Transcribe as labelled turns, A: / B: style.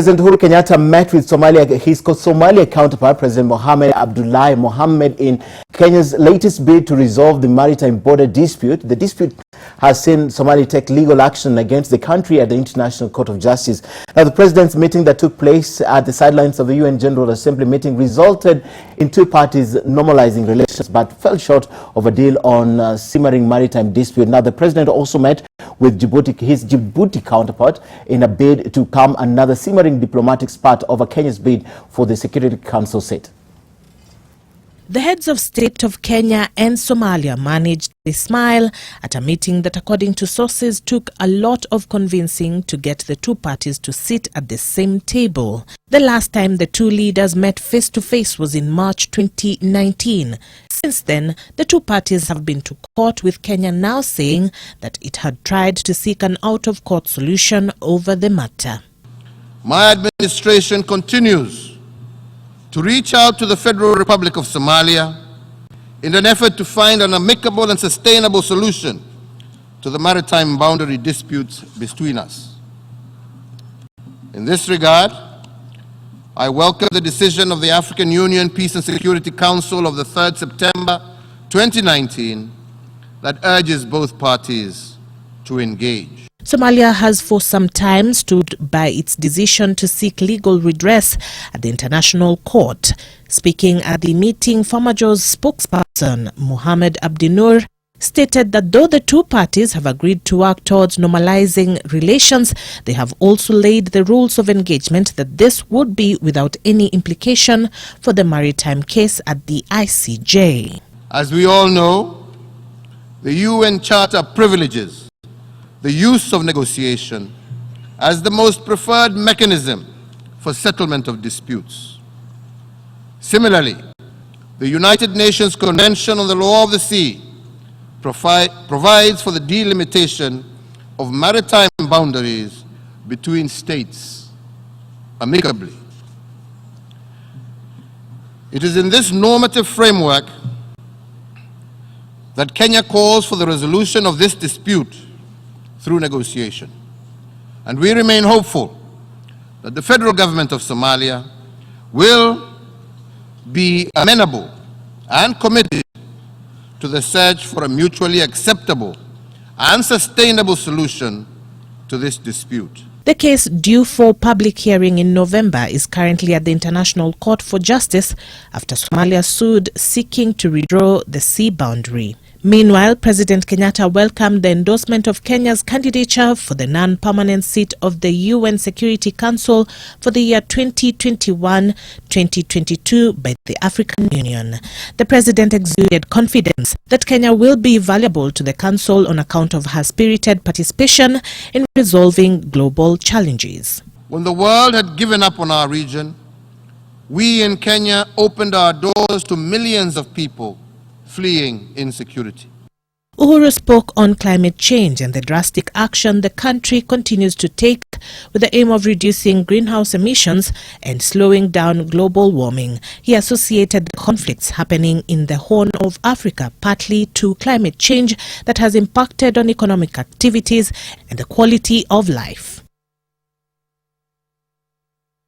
A: President Uhuru Kenyatta met with his Somalia counterpart, President Mohamed Abdullahi Mohamed, in Kenya's latest bid to resolve the maritime border dispute. The dispute has seen Somalia take legal action against the country at the International Court of Justice. Now, the president's meeting that took place at the sidelines of the UN General Assembly meeting resulted in two parties normalizing relations, but fell short of a deal on simmering maritime dispute. Now, the president also met with his Djibouti counterpart in a bid to calm another simmering diplomatic spat over Kenya's bid for the Security Council seat.
B: The heads of state of Kenya and Somalia managed a smile at a meeting that, according to sources, took a lot of convincing to get the two parties to sit at the same table. The last time the two leaders met face-to-face was in March 2019. Since then, the two parties have been to court, with Kenya now saying that it had tried to seek an out-of-court solution over the matter.
C: My administration continues to reach out to the Federal Republic of Somalia in an effort to find an amicable and sustainable solution to the maritime boundary disputes between us. In this regard, I welcome the decision of the African Union Peace and Security Council of the 3rd September 2019 that urges both parties to engage.
B: Somalia has for some time stood by its decision to seek legal redress at the International Court. Speaking at the meeting, Farmajo's spokesperson, Mohamed Abdullahi, stated that though the two parties have agreed to work towards normalizing relations, they have also laid the rules of engagement that this would be without any implication for the maritime case at the ICJ.
C: As we all know, the UN Charter privileges the use of negotiation as the most preferred mechanism for settlement of disputes. Similarly, the United Nations Convention on the Law of the Sea provides for the delimitation of maritime boundaries between states amicably. It is in this normative framework that Kenya calls for the resolution of this dispute through negotiation. And we remain hopeful that the federal government of Somalia will be amenable and committed to the search for a mutually acceptable and sustainable solution to this dispute.
B: The case, due for public hearing in November, is currently at the International Court for Justice after Somalia sued seeking to redraw the sea boundary. Meanwhile, President Kenyatta welcomed the endorsement of Kenya's candidature for the non-permanent seat of the UN Security Council for the year 2021-2022 by the African Union. The president exuded confidence that Kenya will be valuable to the council on account of her spirited participation in resolving global challenges.
C: When the world had given up on our region, we in Kenya opened our doors to millions of people fleeing insecurity.
B: Uhuru spoke on climate change and the drastic action the country continues to take with the aim of reducing greenhouse emissions and slowing down global warming. He associated the conflicts happening in the Horn of Africa partly to climate change that has impacted on economic activities and the quality of life.